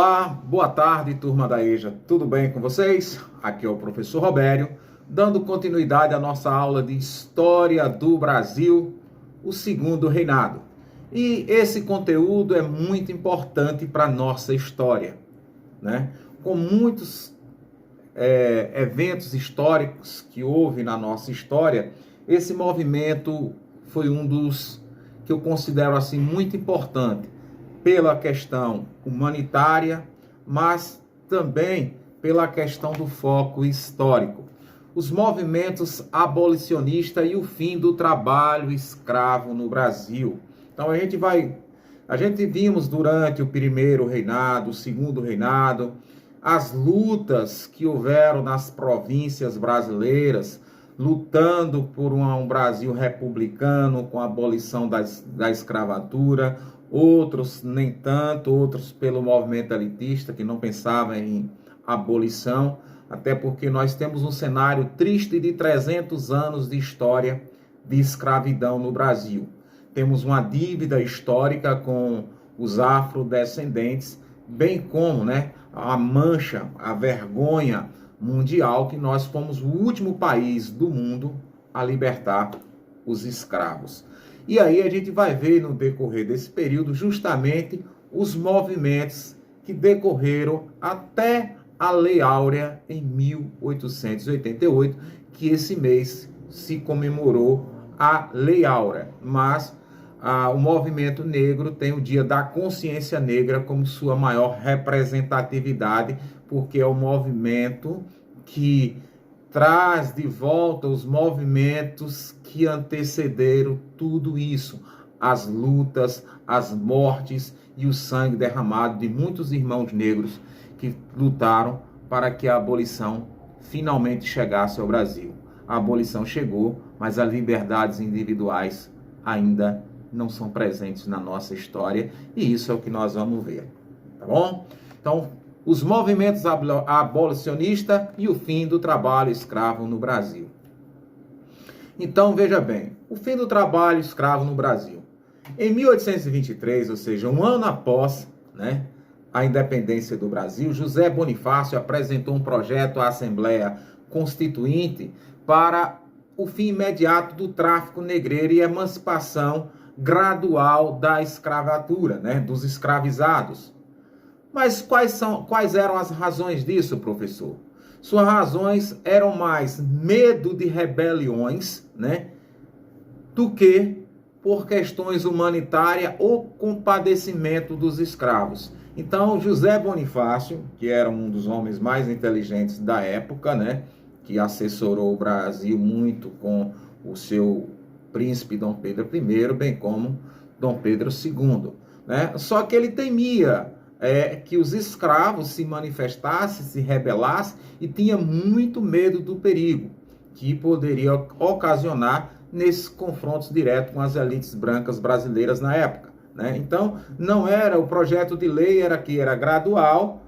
Olá, boa tarde, turma da EJA. Tudo bem com vocês? Aqui é o professor Robério, dando continuidade à nossa aula de História do Brasil, o Segundo Reinado. E esse conteúdo é muito importante para a nossa história, né? Com muitos eventos históricos que houve na nossa história, esse movimento foi um dos que eu considero assim muito importante, pela questão humanitária, mas também pela questão do foco histórico. Os movimentos abolicionistas e o fim do trabalho escravo no Brasil. Então a gente vimos durante o primeiro reinado, o segundo reinado, as lutas que houveram nas províncias brasileiras, lutando por um Brasil republicano com a abolição da escravatura, outros nem tanto, outros pelo movimento elitista, que não pensava em abolição, até porque nós temos um cenário triste de 300 anos de história de escravidão no Brasil. Temos uma dívida histórica com os afrodescendentes, bem como, a mancha, a vergonha mundial, que nós fomos o último país do mundo a libertar os escravos. E aí a gente vai ver no decorrer desse período justamente os movimentos que decorreram até a Lei Áurea em 1888, que esse mês se comemorou a Lei Áurea. Mas o movimento negro tem o Dia da Consciência Negra como sua maior representatividade, porque é o movimento que traz de volta os movimentos que antecederam tudo isso, as lutas, as mortes e o sangue derramado de muitos irmãos negros que lutaram para que a abolição finalmente chegasse ao Brasil. A abolição chegou, mas as liberdades individuais ainda não são presentes na nossa história, e isso é o que nós vamos ver, tá bom? Então, os movimentos abolicionistas e o fim do trabalho escravo no Brasil. Então, veja bem, o fim do trabalho escravo no Brasil. Em 1823, ou seja, um ano após a independência do Brasil, José Bonifácio apresentou um projeto à Assembleia Constituinte para o fim imediato do tráfico negreiro e emancipação gradual da escravatura, dos escravizados. Mas quais eram as razões disso, professor? Suas razões eram mais medo de rebeliões, do que por questões humanitárias ou compadecimento dos escravos. Então, José Bonifácio, que era um dos homens mais inteligentes da época, que assessorou o Brasil muito com o seu príncipe Dom Pedro I, bem como Dom Pedro II. Só que ele temia que os escravos se manifestassem, se rebelassem, e tinha muito medo do perigo que poderia ocasionar nesses confrontos diretos com as elites brancas brasileiras na época. Então, não era, o projeto de lei era que era gradual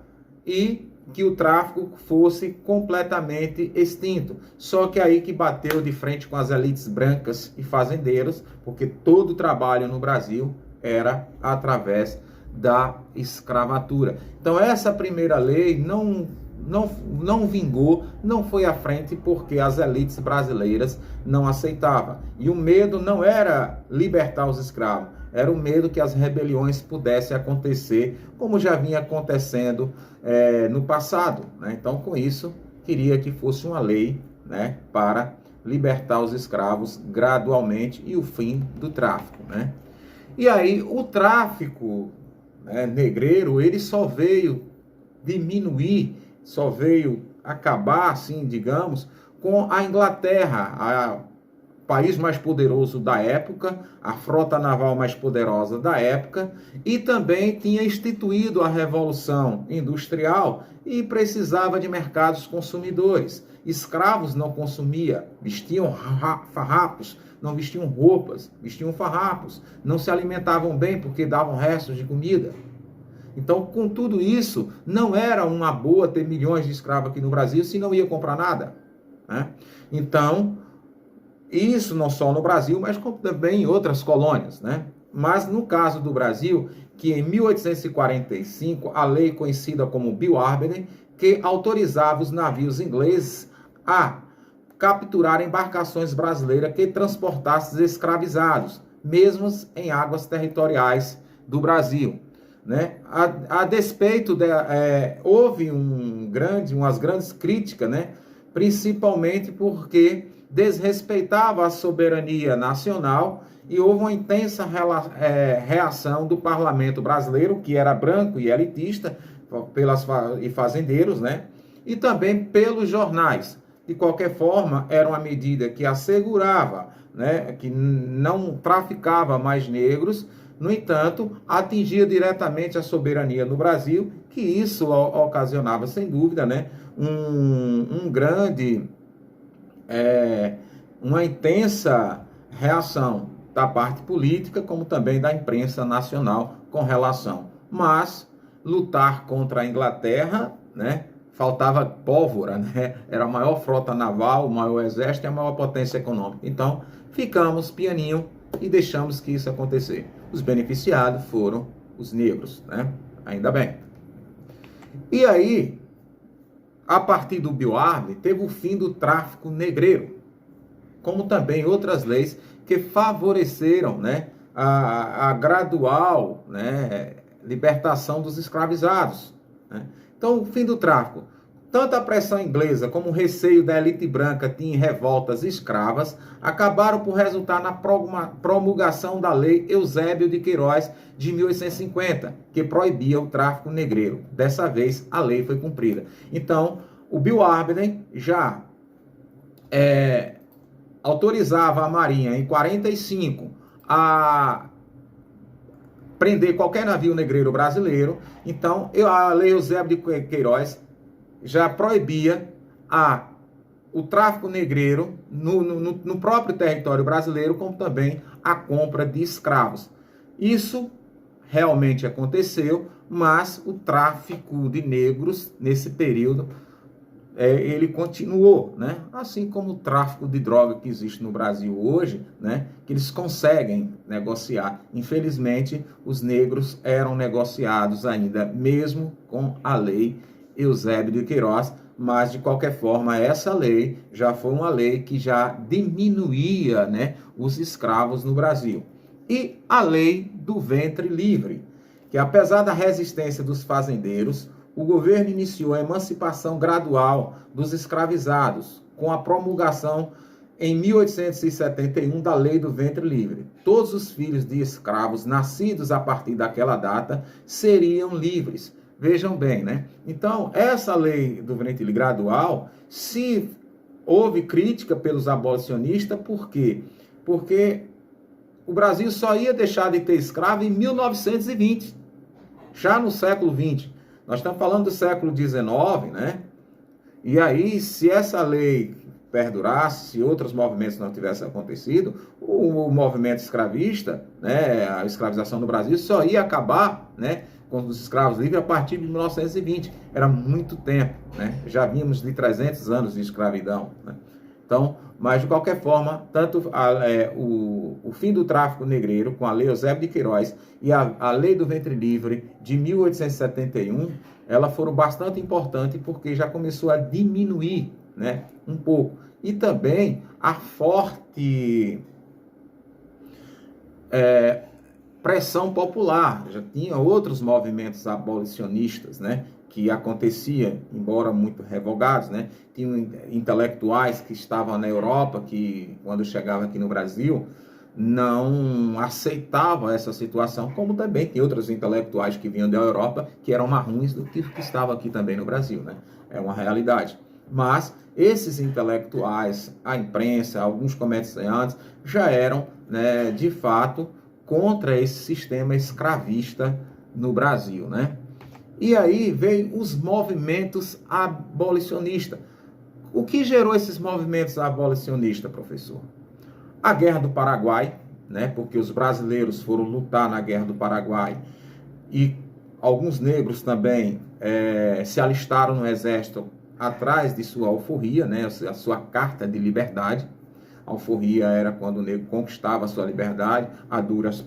e que o tráfico fosse completamente extinto. Só que aí que bateu de frente com as elites brancas e fazendeiros, porque todo o trabalho no Brasil era através da escravatura. Então essa primeira lei não vingou, não foi à frente, porque as elites brasileiras não aceitavam. E o medo não era libertar os escravos, era o medo que as rebeliões pudessem acontecer, como já vinha acontecendo no passado. Então, com isso, queria que fosse uma lei para libertar os escravos gradualmente e o fim do tráfico. E aí, o tráfico negreiro, ele só veio diminuir, só veio acabar, assim, digamos, com a Inglaterra, o país mais poderoso da época, a frota naval mais poderosa da época, e também tinha instituído a Revolução Industrial e precisava de mercados consumidores. Escravos não consumiam, vestiam farrapos, não vestiam roupas, vestiam farrapos, não se alimentavam bem porque davam restos de comida. Então, com tudo isso, não era uma boa ter milhões de escravos aqui no Brasil se não ia comprar nada. Então, isso não só no Brasil, mas como também em outras colônias. Mas no caso do Brasil, que em 1845, a lei conhecida como Bill Arbery, que autorizava os navios ingleses a capturar embarcações brasileiras que transportassem escravizados, mesmo em águas territoriais do Brasil. Né? A despeito, houve umas grandes críticas, né? Principalmente porque desrespeitava a soberania nacional e houve uma intensa reação do parlamento brasileiro, que era branco e elitista, e fazendeiros, né? E também pelos jornais. De qualquer forma, era uma medida que assegurava, né, que não traficava mais negros. No entanto, atingia diretamente a soberania no Brasil, que isso ocasionava, sem dúvida, né, uma intensa reação da parte política, como também da imprensa nacional com relação. Mas lutar contra a Inglaterra, né, faltava pólvora, né? Era a maior frota naval, o maior exército e a maior potência econômica. Então, ficamos pianinho e deixamos que isso acontecer. Os beneficiados foram os negros, né? Ainda bem. E aí, a partir do Bill Arbery, teve o fim do tráfico negreiro, como também outras leis que favoreceram, né, a gradual, né, libertação dos escravizados, né? Então, o fim do tráfico. Tanto a pressão inglesa como o receio da elite branca em revoltas escravas acabaram por resultar na promulgação da Lei Eusébio de Queiroz de 1850, que proibia o tráfico negreiro. Dessa vez, a lei foi cumprida. Então, o Bill Arbery já autorizava a Marinha, em 45, a prender qualquer navio negreiro brasileiro. Então, a Lei Eusébio de Queiroz já proibia o tráfico negreiro no próprio território brasileiro, como também a compra de escravos. Isso realmente aconteceu, mas o tráfico de negros, nesse período, ele continuou, né? Assim como o tráfico de droga que existe no Brasil hoje, né? Que eles conseguem negociar. Infelizmente, os negros eram negociados ainda, mesmo com a lei Eusébio de Queiroz, mas de qualquer forma essa lei já foi uma lei que já diminuía, né, os escravos no Brasil. E a lei do ventre livre, que apesar da resistência dos fazendeiros, o governo iniciou a emancipação gradual dos escravizados, com a promulgação em 1871 da Lei do Ventre Livre. Todos os filhos de escravos nascidos a partir daquela data seriam livres. Vejam bem, né? Então, essa lei do ventre livre gradual, se houve crítica pelos abolicionistas, por quê? Porque o Brasil só ia deixar de ter escravo em 1920, já no século XX. Nós estamos falando do século XIX, né? E aí, se essa lei perdurasse, se outros movimentos não tivessem acontecido, o movimento escravista, né, a escravização no Brasil só ia acabar, né, com os escravos livres a partir de 1920. Era muito tempo, né? Já vínhamos de 300 anos de escravidão, né? Então, mas de qualquer forma, tanto o fim do tráfico negreiro com a Lei Eusébio de Queiroz e a Lei do Ventre Livre de 1871, elas foram bastante importantes porque já começou a diminuir, né, um pouco. E também a forte pressão popular. Já tinha outros movimentos abolicionistas, né, que acontecia, embora muito revogados, né? Tinham intelectuais que estavam na Europa, que quando chegavam aqui no Brasil, não aceitavam essa situação, como também tem outros intelectuais que vinham da Europa, que eram mais ruins do que estavam aqui também no Brasil, né? É uma realidade. Mas esses intelectuais, a imprensa, alguns comerciantes, já eram, né, de fato, contra esse sistema escravista no Brasil, né? E aí veio os movimentos abolicionistas. O que gerou esses movimentos abolicionistas, professor? A Guerra do Paraguai, né? Porque os brasileiros foram lutar na Guerra do Paraguai e alguns negros também se alistaram no exército atrás de sua alforria, né? A sua carta de liberdade. Alforria era quando o negro conquistava a sua liberdade, a duras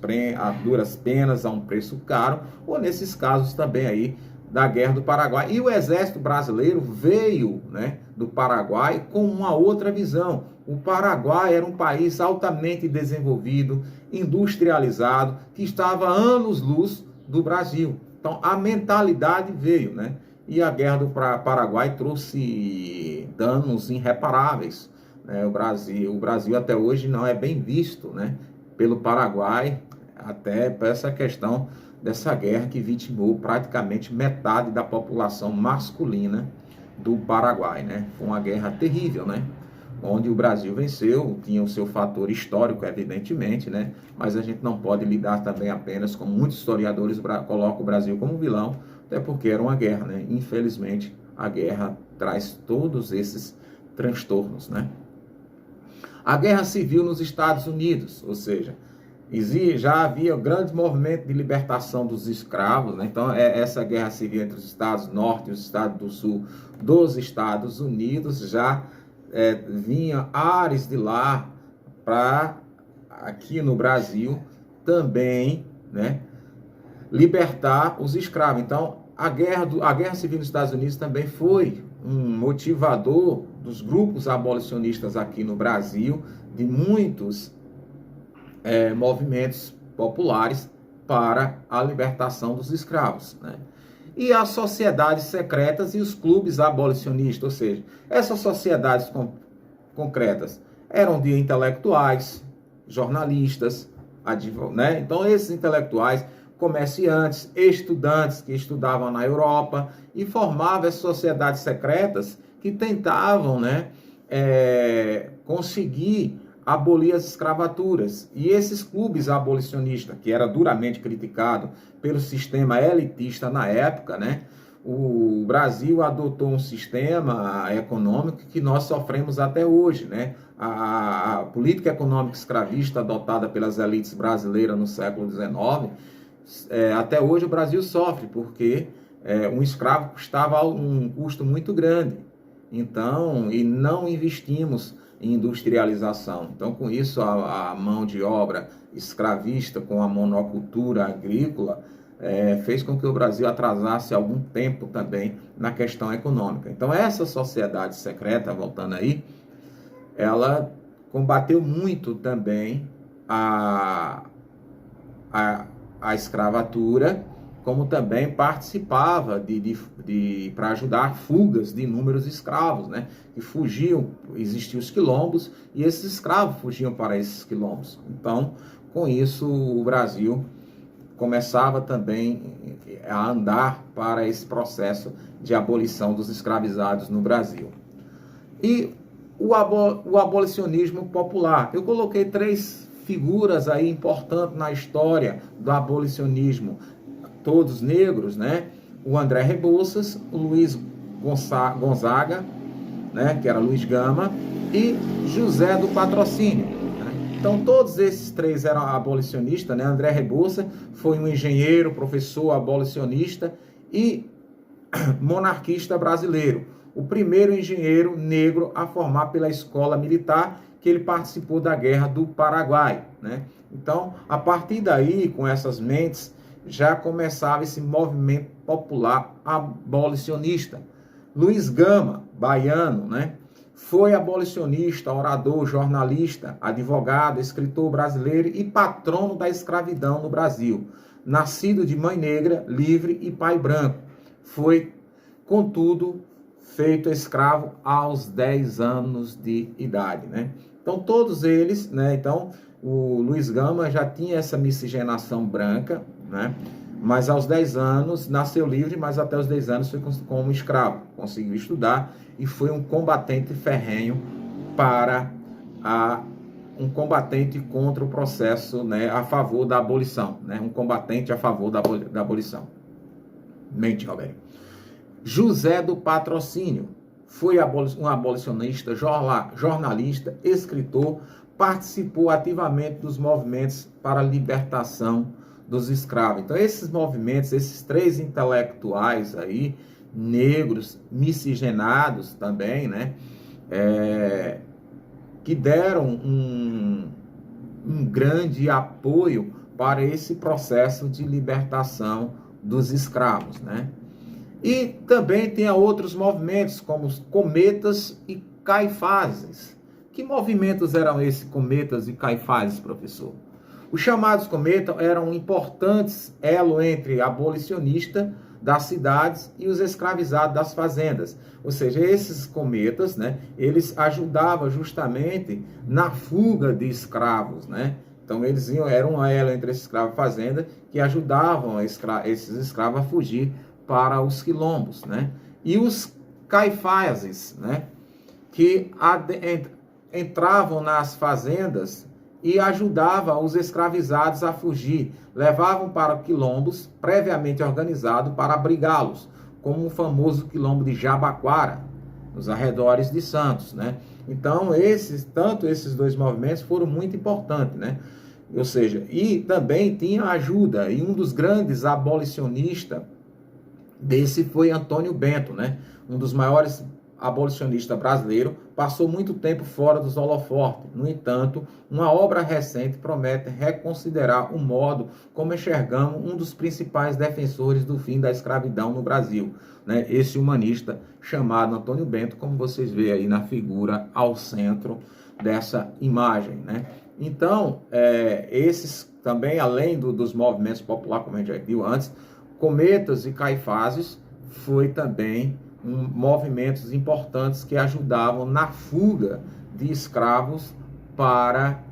penas, a um preço caro, ou nesses casos também aí da Guerra do Paraguai. E o Exército Brasileiro veio, né, do Paraguai com uma outra visão. O Paraguai era um país altamente desenvolvido, industrializado, que estava a anos-luz do Brasil. Então, a mentalidade veio, né? E a Guerra do Paraguai trouxe danos irreparáveis, né? O Brasil até hoje não é bem visto, né, pelo Paraguai, até por essa questão dessa guerra que vitimou praticamente metade da população masculina do Paraguai, né? Foi uma guerra terrível, né? Onde o Brasil venceu, tinha o seu fator histórico, evidentemente, né? Mas a gente não pode lidar também apenas, como muitos historiadores colocam o Brasil como vilão, até porque era uma guerra, né? Infelizmente, a guerra traz todos esses transtornos, né? A guerra civil nos Estados Unidos, ou seja, já havia grandes movimentos de libertação dos escravos, né? Então essa guerra civil entre os Estados Norte e os Estados do Sul dos Estados Unidos já vinha ares de lá para aqui no Brasil também, né, libertar os escravos. Então a guerra civil nos Estados Unidos também foi um motivador dos grupos abolicionistas aqui no Brasil, de muitos movimentos populares para a libertação dos escravos, né? E as sociedades secretas e os clubes abolicionistas, ou seja, essas sociedades concretas eram de intelectuais, jornalistas, né? Então esses intelectuais, comerciantes, estudantes que estudavam na Europa e formavam as sociedades secretas que tentavam, né, conseguir abolir as escravaturas. E esses clubes abolicionistas, que era duramente criticado pelo sistema elitista na época, né, o Brasil adotou um sistema econômico que nós sofremos até hoje, né? A política econômica escravista adotada pelas elites brasileiras no século XIX, até hoje o Brasil sofre, porque um escravo custava um custo muito grande. Então, e não investimos em industrialização. Então, com isso, a mão de obra escravista, com a monocultura agrícola, fez com que o Brasil atrasasse algum tempo também na questão econômica. Então, essa sociedade secreta, voltando aí, ela combateu muito também a escravatura, como também participava para ajudar fugas de inúmeros escravos, né? Que fugiam, existiam os quilombos, e esses escravos fugiam para esses quilombos. Então, com isso, o Brasil começava também a andar para esse processo de abolição dos escravizados no Brasil. E o abolicionismo popular. Eu coloquei 3 figuras aí importantes na história do abolicionismo, todos negros, né? O André Rebouças, o Luiz Gonzaga, né? Que era Luiz Gama, e José do Patrocínio. Né? Então, todos esses 3 eram abolicionistas, né? André Rebouças foi um engenheiro, professor abolicionista e monarquista brasileiro. O primeiro engenheiro negro a formar pela escola militar, que ele participou da Guerra do Paraguai, né? Então, a partir daí, com essas mentes, já começava esse movimento popular abolicionista. Luiz Gama, baiano, né, foi abolicionista, orador, jornalista, advogado, escritor brasileiro e patrono da escravidão no Brasil. Nascido de mãe negra, livre e pai branco. Foi, contudo, feito escravo aos 10 anos de idade, né? Então, todos eles, né? Então, o Luiz Gama já tinha essa miscigenação branca, né? Mas aos 10 anos nasceu livre, mas até os 10 anos foi como escravo. Conseguiu estudar e foi um combatente ferrenho um combatente contra o processo, né, a favor da abolição, né? Um combatente a favor da abolição. Mente, Roberto. José do Patrocínio foi um abolicionista, jornalista, escritor, participou ativamente dos movimentos para a libertação dos escravos. Então, esses movimentos, esses 3 intelectuais aí, negros, miscigenados também, né, que deram um grande apoio para esse processo de libertação dos escravos, né? E também tem outros movimentos, como os cometas e caifases. Que movimentos eram esses cometas e caifases, professor? Os chamados cometas eram importantes elo entre abolicionista das cidades e os escravizados das fazendas. Ou seja, esses cometas, né, eles ajudavam justamente na fuga de escravos, né? Então eles eram um elo entre escravo e fazenda que ajudavam esses escravos a fugir para os quilombos, né? E os caifases, né, que entravam nas fazendas e ajudavam os escravizados a fugir, levavam para quilombos previamente organizados para abrigá-los, como o famoso quilombo de Jabaquara, nos arredores de Santos, né? Então, tanto esses dois movimentos foram muito importantes, né? Ou seja, e também tinha ajuda, e um dos grandes abolicionistas desse foi Antônio Bento, né? Um dos maiores abolicionistas brasileiros, passou muito tempo fora dos holofotes. No entanto, uma obra recente promete reconsiderar o modo como enxergamos um dos principais defensores do fim da escravidão no Brasil, né? Esse humanista chamado Antônio Bento, como vocês veem aí na figura ao centro dessa imagem, né? Então, esses também, além dos movimentos populares, como a gente já viu antes, cometas e caifases foi também movimentos importantes que ajudavam na fuga de escravos para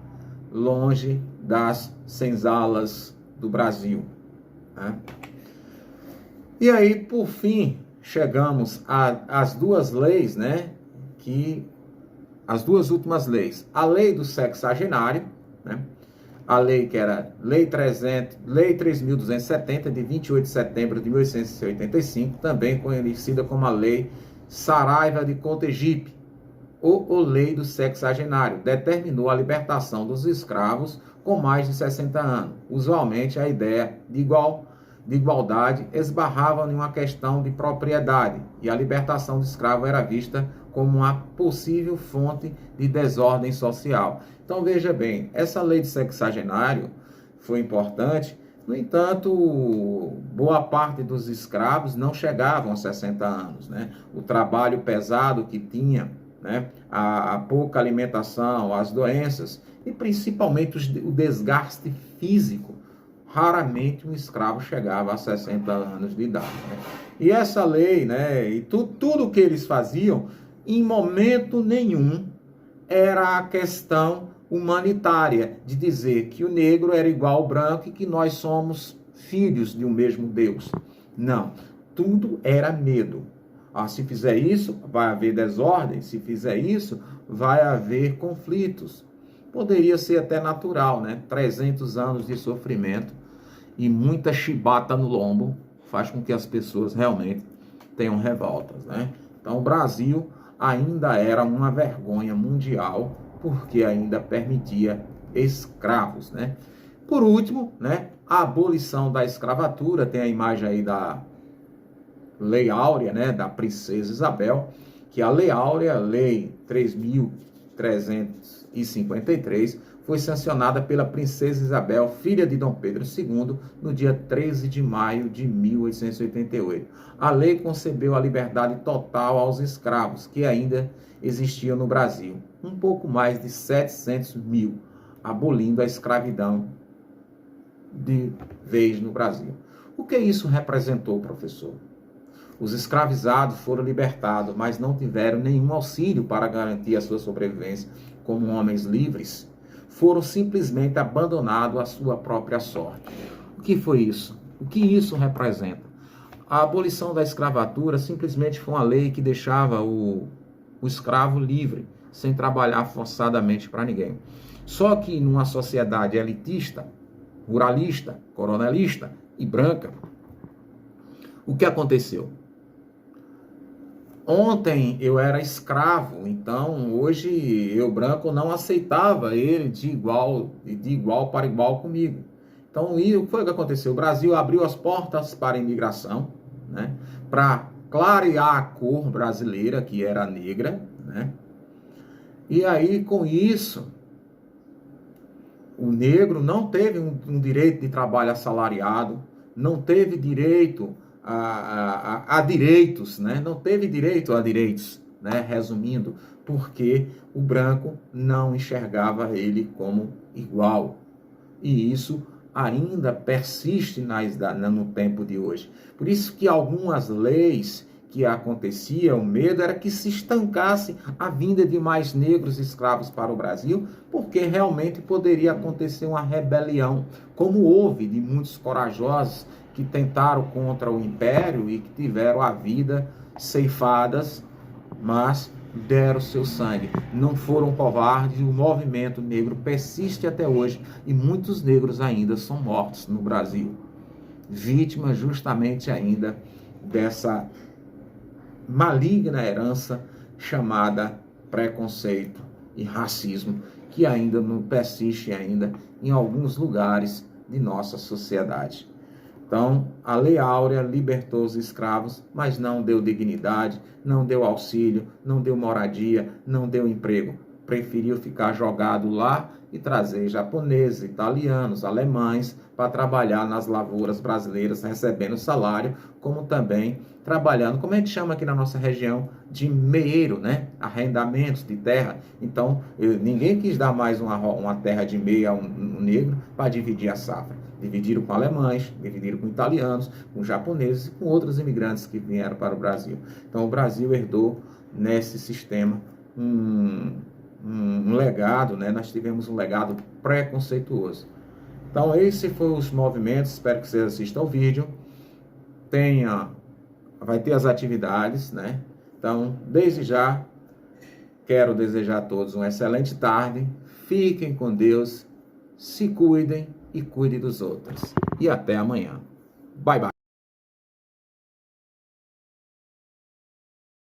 longe das senzalas do Brasil, né? E aí, por fim, chegamos às duas leis, né? As duas últimas leis. A lei do sexagenário, né? A lei que era Lei 3.270, de 28 de setembro de 1885, também conhecida como a Lei Saraiva de Cotegipe, ou Lei do Sexagenário, determinou a libertação dos escravos com mais de 60 anos. Usualmente, a ideia de igualdade esbarrava em uma questão de propriedade, e a libertação do escravo era vista como uma possível fonte de desordem social. Então, veja bem, essa lei de sexagenário foi importante. No entanto, boa parte dos escravos não chegavam a 60 anos, né? O trabalho pesado que tinha, né? A pouca alimentação, as doenças e principalmente o desgaste físico. Raramente um escravo chegava a 60 anos de idade, né? E essa lei, né? E tudo que eles faziam, em momento nenhum, era a questão humanitária, de dizer que o negro era igual ao branco e que nós somos filhos de um mesmo Deus. Não, tudo era medo. Se fizer isso, vai haver desordem, se fizer isso, vai haver conflitos. Poderia ser até natural, né? 300 anos de sofrimento e muita chibata no lombo faz com que as pessoas realmente tenham revoltas, né? Então o Brasil ainda era uma vergonha mundial, porque ainda permitia escravos, né? Por último, né, a abolição da escravatura, tem a imagem aí da Lei Áurea, né, da Princesa Isabel, que a Lei Áurea, Lei 3.353, foi sancionada pela Princesa Isabel, filha de Dom Pedro II, no dia 13 de maio de 1888. A lei concebeu a liberdade total aos escravos, que ainda existiam no Brasil, um pouco mais de 700 mil, abolindo a escravidão de vez no Brasil. O que isso representou, professor? Os escravizados foram libertados, mas não tiveram nenhum auxílio para garantir a sua sobrevivência como homens livres. Foram simplesmente abandonados à sua própria sorte. O que foi isso? O que isso representa? A abolição da escravatura simplesmente foi uma lei que deixava o escravo livre, sem trabalhar forçadamente para ninguém. Só que numa sociedade elitista, ruralista, coronelista e branca, o que aconteceu? Ontem eu era escravo, então hoje eu branco não aceitava ele de igual para igual comigo. Então, o que foi que aconteceu? O Brasil abriu as portas para a imigração, né, para clarear a cor brasileira, que era negra, né, E aí, com isso, o negro não teve um direito de trabalho assalariado, não teve direito a direitos, né? Não teve direito a direitos, né? Resumindo, porque o branco não enxergava ele como igual. E isso ainda persiste no tempo de hoje. Por isso que algumas leis que aconteciam, o medo era que se estancasse a vinda de mais negros escravos para o Brasil, porque realmente poderia acontecer uma rebelião, como houve de muitos corajosos que tentaram contra o Império e que tiveram a vida ceifadas, mas deram seu sangue, não foram covardes. O movimento negro persiste até hoje e muitos negros ainda são mortos no Brasil, vítimas justamente ainda dessa maligna herança chamada preconceito e racismo, que ainda não persiste ainda em alguns lugares de nossa sociedade. Então, a Lei Áurea libertou os escravos, mas não deu dignidade, não deu auxílio, não deu moradia, não deu emprego. Preferiu ficar jogado lá e trazer japoneses, italianos, alemães para trabalhar nas lavouras brasileiras, recebendo salário, como também trabalhando, como a gente chama aqui na nossa região, de meeiro, né? Arrendamentos de terra. Então, ninguém quis dar mais uma terra de meio a um negro para dividir a safra. Dividiram com alemães, dividiram com italianos, com japoneses e com outros imigrantes que vieram para o Brasil. Então, o Brasil herdou nesse sistema um legado, né? Nós tivemos um legado preconceituoso. Então, esses foram os movimentos. Espero que vocês assistam ao vídeo. Vai ter as atividades, né? Então, desde já, quero desejar a todos uma excelente tarde. Fiquem com Deus, se cuidem e cuide dos outros. E até amanhã. Bye, bye.